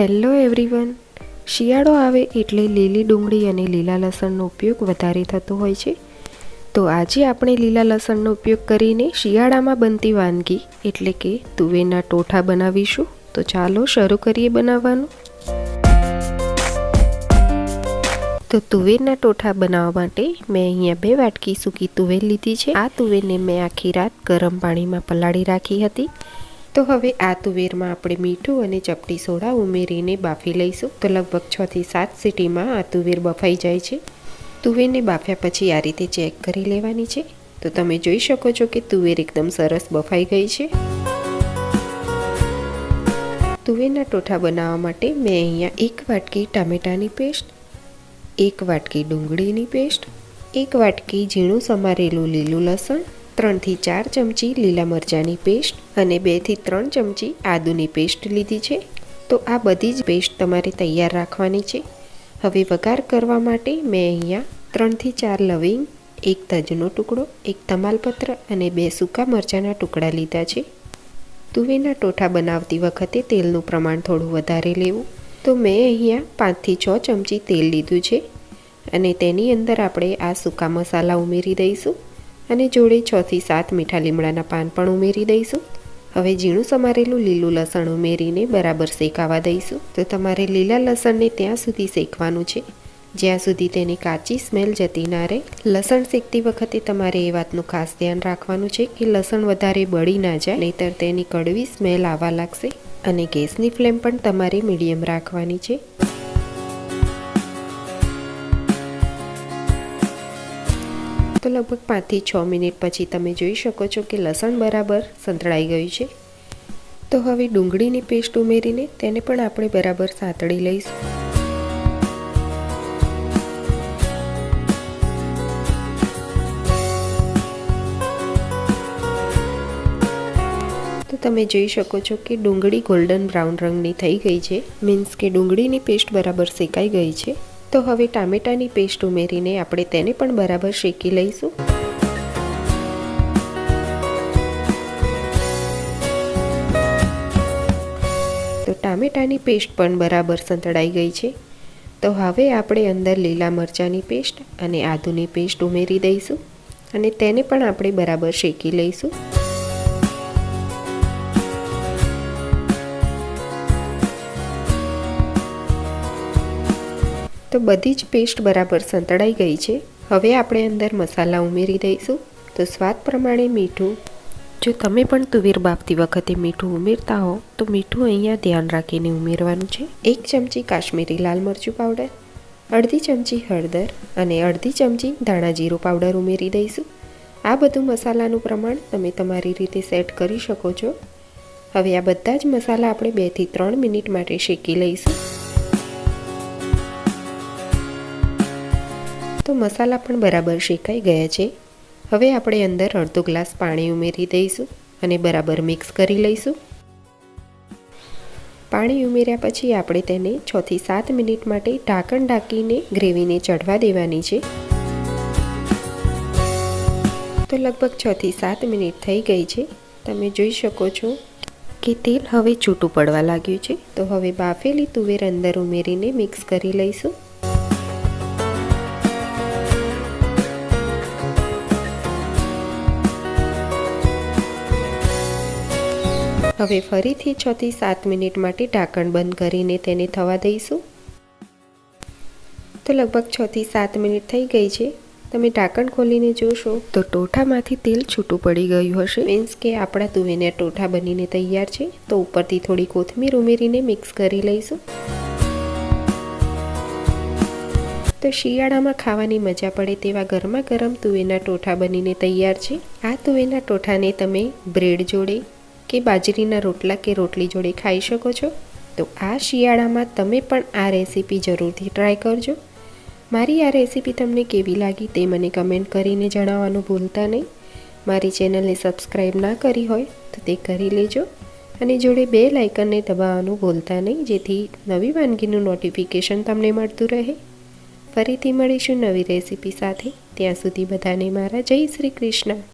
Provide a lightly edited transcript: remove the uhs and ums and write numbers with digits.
Hello everyone, શિયાળો આવે એટલે લીલી ડુંગળી અને લીલા લસણનો ઉપયોગ વધારે થતો હોય છે. તો આજે આપણે લીલા લસણનો ઉપયોગ કરીને શિયાળામાં બનતી વાનગી એટલે કે તુવેરના ટોઠા બનાવીશું. તો ચાલો શરૂ કરીએ બનાવવાનું. તો તુવેરના ટોઠા બનાવવા માટે મેં અહીંયા 2 વાટકી સૂકી તુવેર લીધી છે. આ તુવેરને મેં આખી રાત ગરમ પાણીમાં પલાળી રાખી હતી. તો હવે આ તુવેરમાં આપણે મીઠું અને ચપટી સોડા ઉમેરીને બાફી લઈશું. તો લગભગ 6 થી 7 સીટીમાં આ તુવેર બફાઈ જાય છે. તુવેરને બાફ્યા પછી આ રીતે ચેક કરી લેવાની છે. તો તમે જોઈ શકો છો કે તુવેર એકદમ સરસ બફાઈ ગઈ છે. તુવેરના ટોઠા બનાવવા માટે મેં અહીંયા 1 વાટકી ટામેટાની પેસ્ટ, 1 વાટકી ડુંગળીની પેસ્ટ, 1 વાટકી ઝીણું સમારેલું લીલું લસણ, 3 થી 4 ચમચી લીલા મરચાંની પેસ્ટ અને 2 થી 3 ચમચી આદુની પેસ્ટ લીધી છે. તો આ બધી જ પેસ્ટ તમારે તૈયાર રાખવાની છે. હવે વઘાર કરવા માટે મેં અહીંયા 3 થી 4 લવિંગ, 1 તજનો ટુકડો, 1 તમાલપત્ર અને 2 સૂકા મરચાંના ટુકડા લીધા છે. તુવેરના ટોઠા બનાવતી વખતે તેલનું પ્રમાણ થોડું વધારે લેવું. તો મેં અહીંયા 5 થી 6 ચમચી તેલ લીધું છે અને તેની અંદર આપણે આ સૂકા મસાલા ઉમેરી દઈશું અને જોડે 6 થી 7 મીઠા લીમડાના પાન પણ ઉમેરી દઈશું. હવે ઝીણું સમારેલું લીલું લસણ ઉમેરીને બરાબર શેકાવા દઈશું. તો તમારે લીલા લસણને ત્યાં સુધી શેકવાનું છે જ્યાં સુધી તેની કાચી સ્મેલ જતી ના રહે. લસણ શેકતી વખતે તમારે એ વાતનું ખાસ ધ્યાન રાખવાનું છે કે લસણ વધારે બળી ના જાય, નહીંતર તેની કડવી સ્મેલ આવવા લાગશે. અને ગેસની ફ્લેમ પણ તમારે મીડિયમ રાખવાની છે. તો લગભગ 5 થી 6 મિનિટ પછી તમે જોઈ શકો છો કે લસણ બરાબર સંતળાઈ ગયું છે. તો હવે ડુંગળીની પેસ્ટ ઉમેરીને તેને પણ આપણે બરાબર સાતળી લઈશું. તો તમે જોઈ શકો છો કે ડુંગળી ગોલ્ડન બ્રાઉન રંગની થઈ ગઈ છે, મીન્સ કે ડુંગળીની પેસ્ટ બરાબર શેકાઈ ગઈ છે. તો હવે ટામેટાની પેસ્ટ ઉમેરીને આપણે તેને પણ બરાબર શેકી લઈશું. તો ટામેટાની પેસ્ટ પણ બરાબર સંતળાઈ ગઈ છે. તો હવે આપણે અંદર લીલા મરચાંની પેસ્ટ અને આદુની પેસ્ટ ઉમેરી દઈશું અને તેને પણ આપણે બરાબર શેકી લઈશું. તો બધી જ પેસ્ટ બરાબર સંતળાઈ ગઈ છે. હવે આપણે અંદર મસાલા ઉમેરી દઈશું. તો સ્વાદ પ્રમાણે મીઠું. જો તમે પણ તુવેર બાફતી વખતે મીઠું ઉમેરતા હો તો મીઠું અહીંયા ધ્યાન રાખીને ઉમેરવાનું છે. 1 ચમચી કાશ્મીરી લાલ મરચું પાવડર, અડધી ચમચી હળદર અને અડધી ચમચી ધાણા જીરું પાવડર ઉમેરી દઈશું. આ બધું મસાલાનું પ્રમાણ તમે તમારી રીતે સેટ કરી શકો છો. હવે આ બધા જ મસાલા આપણે 2 થી 3 મિનિટ માટે શેકી લઈશું. તો મસાલા પણ બરાબર શેકાઈ ગયા છે. હવે આપણે અંદર અડધો ગ્લાસ પાણી ઉમેરી દઈશું અને બરાબર મિક્સ કરી લઈશું. પાણી ઉમેર્યા પછી આપણે તેને 6 થી 7 મિનિટ માટે ઢાંકણ ઢાંકીને ગ્રેવીને ચઢવા દેવાની છે. તો લગભગ 6 થી 7 મિનિટ થઈ ગઈ છે. તમે જોઈ શકો છો કે તેલ હવે છૂટું પડવા લાગ્યું છે. તો હવે બાફેલી તુવેર અંદર ઉમેરીને મિક્સ કરી લઈશું. હવે ફરીથી 6 થી 7 મિનિટ માટે ઢાંકણ બંધ કરીને તેને થવા દઈશું. તો લગભગ 6 થી 7 મિનિટ થઈ ગઈ છે. તમે ઢાંકણ ખોલીને જોશો તો ટોઠામાંથી તેલ છૂટું પડી ગયું હશે, મીન્સ કે આપણા તુવેરના ટોઠા બનીને તૈયાર છે. તો ઉપરથી થોડી કોથમીર ઉમેરીને મિક્સ કરી લઈશું. તો શિયાળામાં ખાવાની મજા પડે તેવા ગરમા ગરમ તુવેરના ટોઠા બનીને તૈયાર છે. આ તુવેરના ટોઠાને તમે બ્રેડ જોડે કે બાજરીના રોટલા કે રોટલી જોડે ખાઈ શકો છો. તો આ શિયાળામાં તમે પણ આ રેસીપી જરૂરથી ટ્રાય કરજો. મારી આ રેસીપી તમને કેવી લાગી તે મને કમેન્ટ કરીને જણાવવાનું ભૂલતા નહીં. મારી ચેનલને સબસ્ક્રાઈબ ના કરી હોય તો તે કરી લેજો અને જોડે બેલ આઇકનને દબાવવાનું ભૂલતા નહીં, જેથી નવી વાનગીનું નોટિફિકેશન તમને મળતું રહે. ફરીથી મળીશું નવી રેસીપી સાથે. ત્યાં સુધી બધાને મારા જય શ્રી કૃષ્ણ.